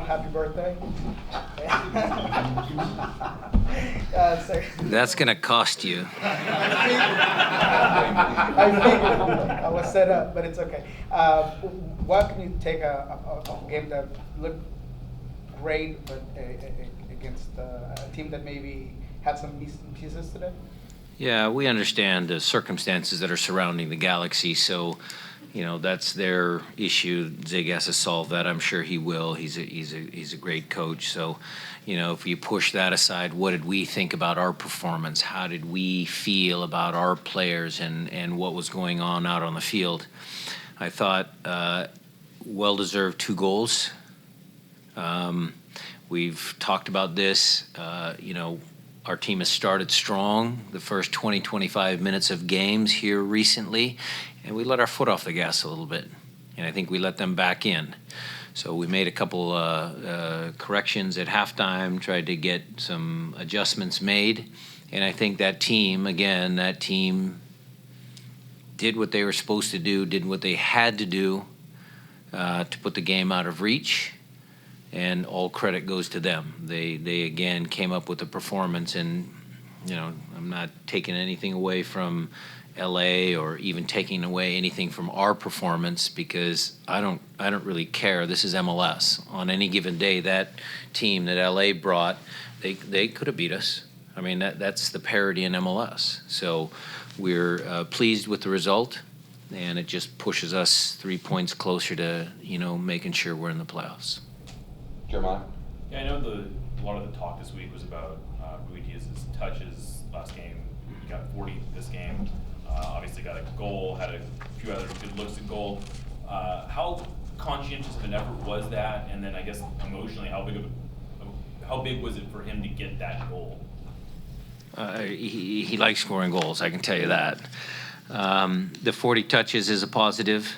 happy birthday. That's going to cost you. I figured I was set up, but it's okay. What can you take a game that looked great, but against a team that maybe had some missing pieces today? Yeah, we understand the circumstances that are surrounding the Galaxy, so that's their issue. Zig has to solve that. I'm sure he will. He's a great coach. So, if you push that aside, what did we think about our performance? How did we feel about our players and what was going on out on the field? I thought well-deserved 2 goals. We've talked about this. Our team has started strong the first 20, 25 minutes of games here recently, and we let our foot off the gas a little bit. And I think we let them back in. So we made a couple corrections at halftime, tried to get some adjustments made. And I think that team did what they were supposed to do, did what they had to do to put the game out of reach. And all credit goes to them. They again came up with a performance, and I'm not taking anything away from LA or even taking away anything from our performance, because I don't really care. This is MLS. On any given day, that team that LA brought, they could have beat us. I mean, that's the parity in MLS. So we're pleased with the result, and it just pushes us 3 points closer to making sure we're in the playoffs. Jeremiah? Yeah, I know a lot of the talk this week was about Rui Diaz's touches last game. He got 40 this game. Obviously got a goal, had a few other good looks at goal. How conscientious of an effort was that? And then I guess emotionally, how big was it for him to get that goal? He likes scoring goals, I can tell you that. The 40 touches is a positive.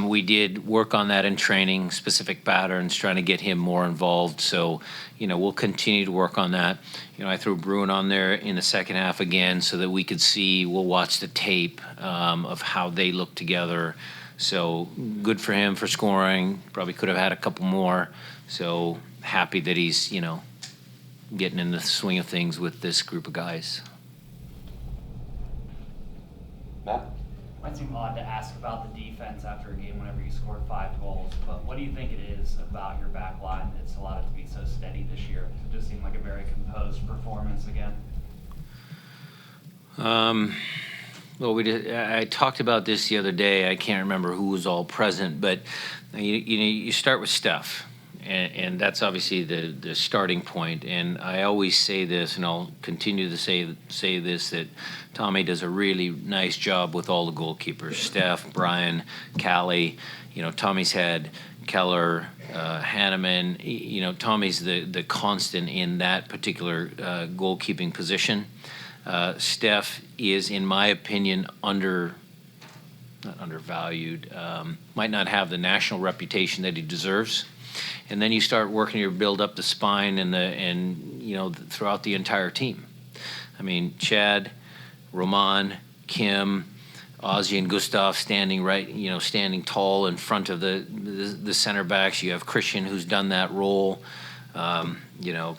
We did work on that in training, specific patterns, trying to get him more involved. So, we'll continue to work on that. I threw Bruin on there in the second half again so that we could see. We'll watch the tape of how they look together. So good for him for scoring. Probably could have had a couple more. So happy that he's, getting in the swing of things with this group of guys. Matt? It might seem odd to ask about the defense after a game whenever you scored 5 goals, but what do you think it is about your back line that's allowed it to be so steady this year? It just seemed like a very composed performance again. Well, I talked about this the other day. I can't remember who was all present, but you start with Steph. And that's obviously the starting point. And I always say this, and I'll continue to say this, that Tommy does a really nice job with all the goalkeepers. Steph, Brian, Callie. Tommy's had Keller, Hanneman. Tommy's the constant in that particular goalkeeping position. Steph is, in my opinion, not undervalued. Might not have the national reputation that he deserves. And then you start working your build up the spine and throughout the entire team. I mean, Chad, Roman, Kim, Ozzy, and Gustav standing standing tall in front of the center backs. You have Christian, who's done that role.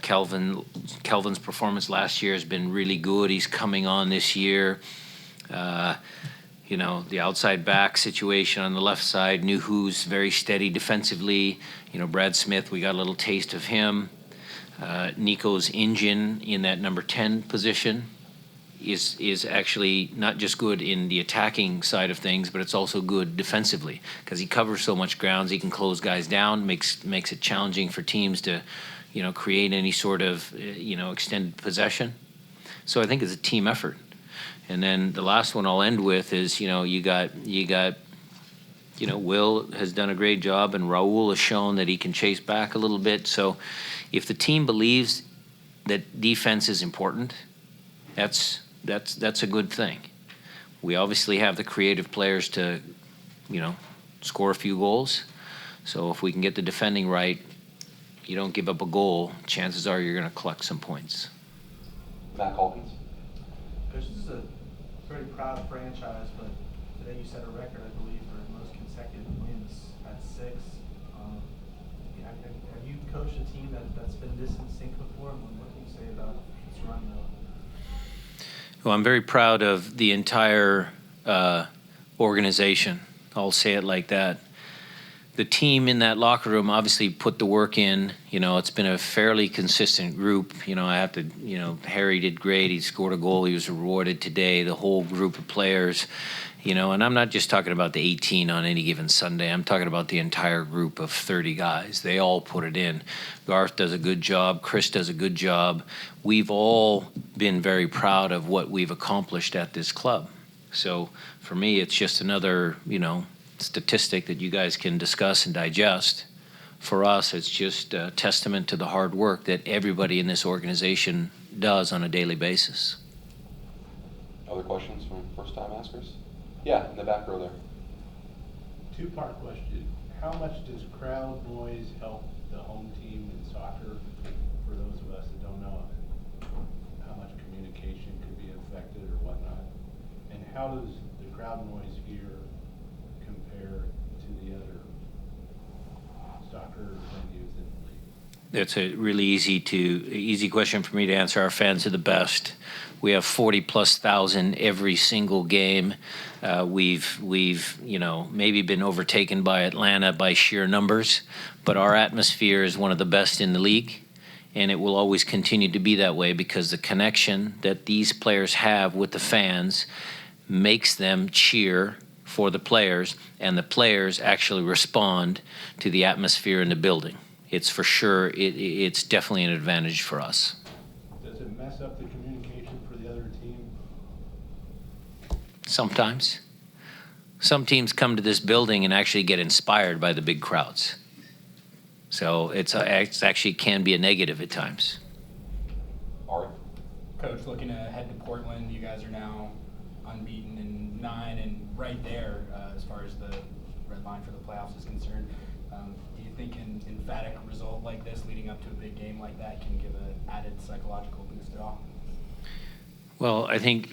Kelvin's performance last year has been really good. He's coming on this year. The outside back situation on the left side, Nuhu's very steady defensively. Brad Smith, we got a little taste of him. Nico's engine in that number 10 position is actually not just good in the attacking side of things, but it's also good defensively because he covers so much ground. He can close guys down, makes it challenging for teams to, create any sort of, extended possession. So I think it's a team effort. And then the last one I'll end with is, you got Will has done a great job, and Raul has shown that he can chase back a little bit. So if the team believes that defense is important, that's a good thing. We obviously have the creative players to, score a few goals. So if we can get the defending right, you don't give up a goal, chances are you're going to collect some points. Matt Calkins? This is a pretty proud franchise, but today you set a record, I believe, for most consecutive wins at 6. Have you coached a team that's been this in sync before? And what can you say about its run though? Well, I'm very proud of the entire organization. I'll say it like that. The team in that locker room obviously put the work in. You know, it's been a fairly consistent group. You know, I have to, you know, Harry did great. He scored a goal. He was rewarded today. The whole group of players, you know, and I'm not just talking about the 18 on any given Sunday. I'm talking about the entire group of 30 guys. They all put it in. Garth does a good job. Chris does a good job. We've all been very proud of what we've accomplished at this club. So for me, it's just another, you know, statistic that you guys can discuss and digest. For us, it's just a testament to the hard work that everybody in this organization does on a daily basis. Other questions from first-time askers? Yeah, in the back row there. Two-part question. How much does crowd noise help the home team in soccer? For those of us that don't know how much communication could be affected or whatnot. And how does the crowd noise here compare to the other soccer venues in the league? It's a really easy question for me to answer. Our fans are the best. We have 40,000+ every single game. We've you know, maybe been overtaken by Atlanta by sheer numbers, but our atmosphere is one of the best in the league, and it will always continue to be that way because the connection that these players have with the fans makes them cheer for the players, and the players actually respond to the atmosphere in the building. It's for sure, it's definitely an advantage for us. Does it mess up the communication for the other team? Sometimes. Some teams come to this building and actually get inspired by the big crowds. So it's actually can be a negative at times. Ari? Coach, looking ahead to Portland, you guys are now unbeaten in 9 and right there as far as the red line for the playoffs is concerned. Do you think an emphatic result like this leading up to a big game like that can give an added psychological boost at all? Well, I think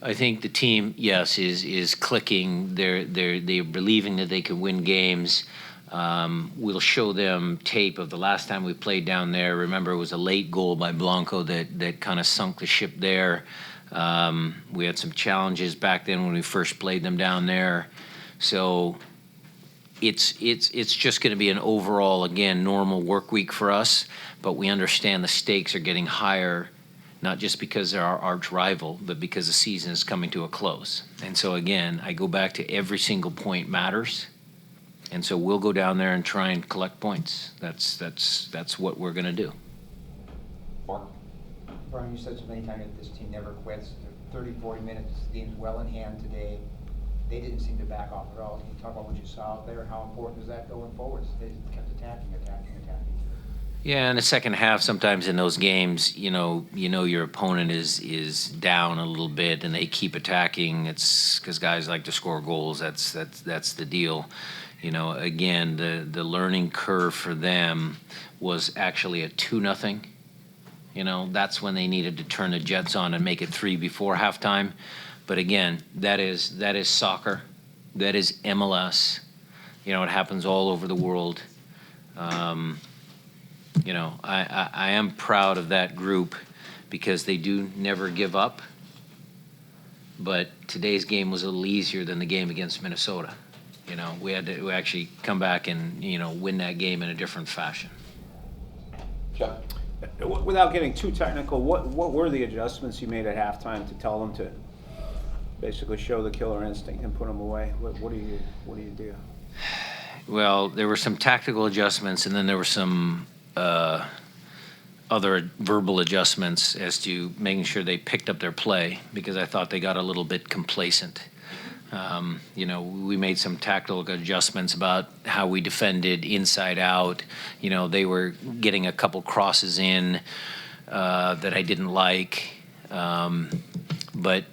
the team, yes, is clicking. They're believing that they can win games. We'll show them tape of the last time we played down there. Remember, it was a late goal by Blanco that kind of sunk the ship there. We had some challenges back then when we first played them down there. So it's just going to be an overall, again, normal work week for us, but we understand the stakes are getting higher, not just because they're our arch rival, but because the season is coming to a close. And so again, I go back to every single point matters. And so we'll go down there and try and collect points. That's what we're going to do. Mark? Brian, you said so many times that this team never quits. 30, 40 minutes, the game's well in hand today. They didn't seem to back off at all. Can you talk about what you saw out there and how important is that going forward? They kept attacking. Yeah, in the second half, sometimes in those games, you know your opponent is down a little bit, and they keep attacking. It's because guys like to score goals. That's the deal. You know, again, the learning curve for them was actually a 2-0. You know, that's when they needed to turn the Jets on and make it 3 before halftime. But again, that is soccer. That is MLS. You know, it happens all over the world. You know, I am proud of that group because they do never give up. But today's game was a little easier than the game against Minnesota. You know, we had to actually come back and, you know, win that game in a different fashion. Jeff? Without getting too technical, what were the adjustments you made at halftime to tell them to basically show the killer instinct and put them away? What do you do? Well, there were some tactical adjustments, and then there were some other verbal adjustments as to making sure they picked up their play, because I thought they got a little bit complacent. You know, we made some tactical adjustments about how we defended inside out. You know, they were getting a couple crosses in that I didn't like, but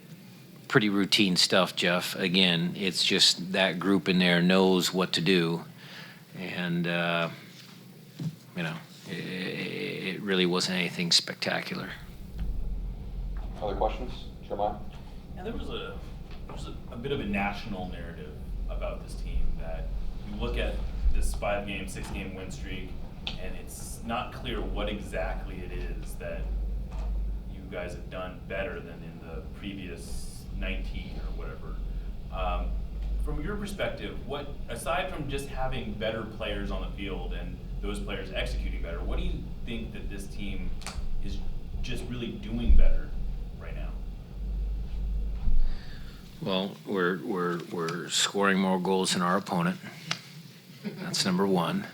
pretty routine stuff, Jeff. Again, it's just that group in there knows what to do, and you know, it really wasn't anything spectacular. Other questions? Jeremiah? Yeah, there was a bit of a national narrative about this team that you look at this 5-game, 6-game win streak, and it's not clear what exactly it is that you guys have done better than in the previous 19 or whatever. From your perspective, what, aside from just having better players on the field and those players executing better, what do you think that this team is just really doing better right now? Well, we're scoring more goals than our opponent. That's number one.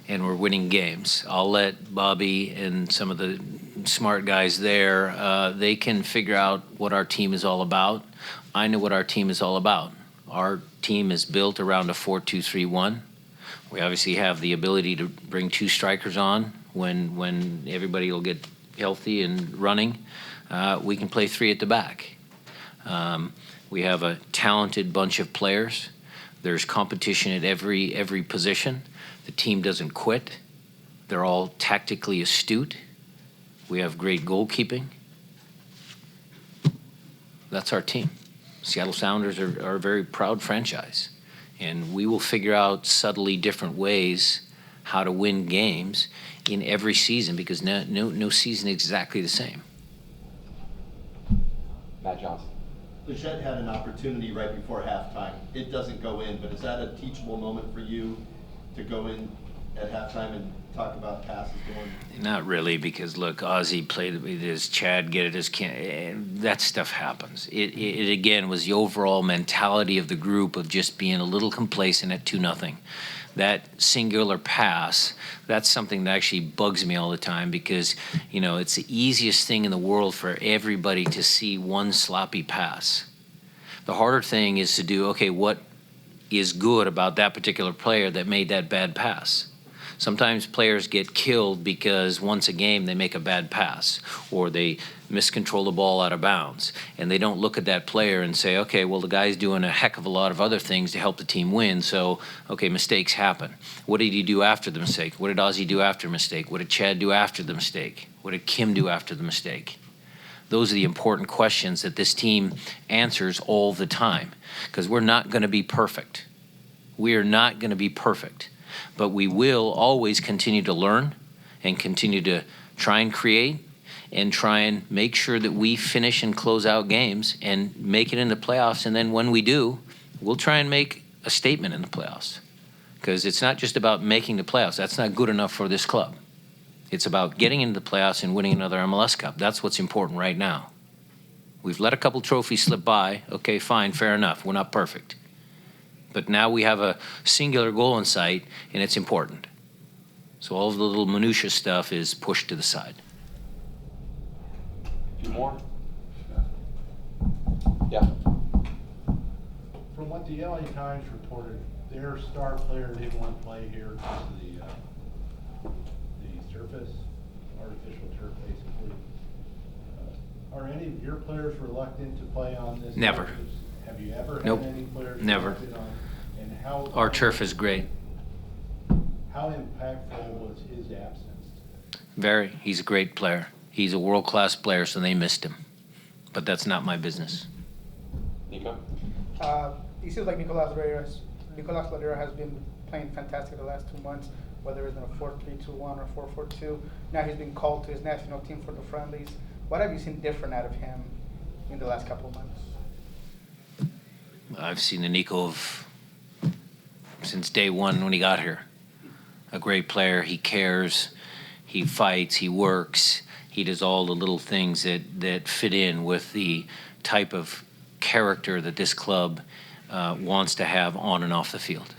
And we're winning games. I'll let Bobby and some of the smart guys there, they can figure out what our team is all about. I know what our team is all about. Our team is built around a 4-2-3-1. We obviously have the ability to bring 2 strikers on when everybody will get healthy and running. We can play 3 at the back. We have a talented bunch of players. There's competition at every position. The team doesn't quit. They're all tactically astute. We have great goalkeeping. That's our team. Seattle Sounders are a very proud franchise, and we will figure out subtly different ways how to win games in every season, because no season is exactly the same. Matt Johnson. Bichette had an opportunity right before halftime. It doesn't go in, but is that a teachable moment for you to go in at halftime and talk about passes going? Not really, because look, Ozzie played it as Chad, get it as Ken. That stuff happens. It again was the overall mentality of the group of just being a little complacent at 2-0. That singular pass, that's something that actually bugs me all the time, because, you know, it's the easiest thing in the world for everybody to see one sloppy pass. The harder thing is to do, okay, what is good about that particular player that made that bad pass? Sometimes players get killed because once a game they make a bad pass or they miscontrol the ball out of bounds, and they don't look at that player and say, okay, well, the guy's doing a heck of a lot of other things to help the team win, so, okay, mistakes happen. What did he do after the mistake? What did Ozzie do after the mistake? What did Chad do after the mistake? What did Kim do after the mistake? Those are the important questions that this team answers all the time, because we're not going to be perfect. We are not going to be perfect. But we will always continue to learn and continue to try and create and try and make sure that we finish and close out games and make it into playoffs. And then when we do, we'll try and make a statement in the playoffs. Because it's not just about making the playoffs. That's not good enough for this club. It's about getting into the playoffs and winning another MLS Cup. That's what's important right now. We've let a couple trophies slip by. Okay, fine, fair enough. We're not perfect. But now we have a singular goal in sight, and it's important. So all of the little minutia stuff is pushed to the side. A few more? Yeah. From what the LA Times reported, their star player didn't want to play here because of the surface, artificial turf, basically. Are any of your players reluctant to play on this? Never. Have you ever Nope. had any players Never. reluctant on? And how? Our turf is great. How impactful was his absence? Very. He's a great player. He's a world-class player, so they missed him. But that's not my business. Nico? It seems like Nicolas Ladera has been playing fantastic the last 2 months, whether it's in a 4-3-2-1 or 4-4-2. Now he's been called to his national team for the friendlies. What have you seen different out of him in the last couple of months? I've seen the Nico of since day one when he got here. A great player. He cares. He fights. He works. He does all the little things that fit in with the type of character that this club wants to have on and off the field.